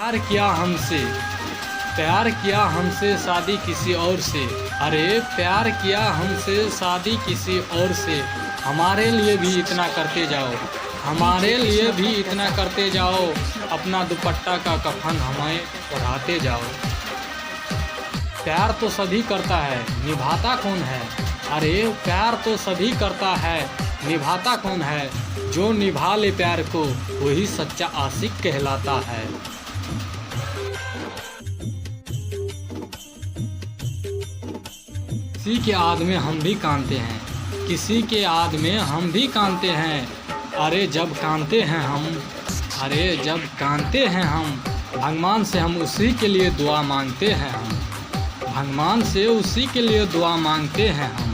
प्यार किया हमसे, प्यार किया हमसे शादी किसी और से। अरे प्यार किया हमसे शादी किसी और से, हमारे लिए भी इतना करते जाओ, हमारे लिए भी इतना करते जाओ, अपना दुपट्टा का कफन हमें ओढ़ाते जाओ। प्यार तो सभी करता है, निभाता कौन है? अरे प्यार तो सभी करता है, निभाता कौन है? जो निभा ले प्यार को वही सच्चा आशिक कहलाता है। किसी के याद में हम भी कानते हैं, किसी के याद में हम भी कानते हैं। अरे जब कानते हैं हम, अरे जब कानते हैं हम, भगवान से हम उसी के लिए दुआ मांगते हैं हम, भगवान से उसी के लिए दुआ मांगते हैं हम।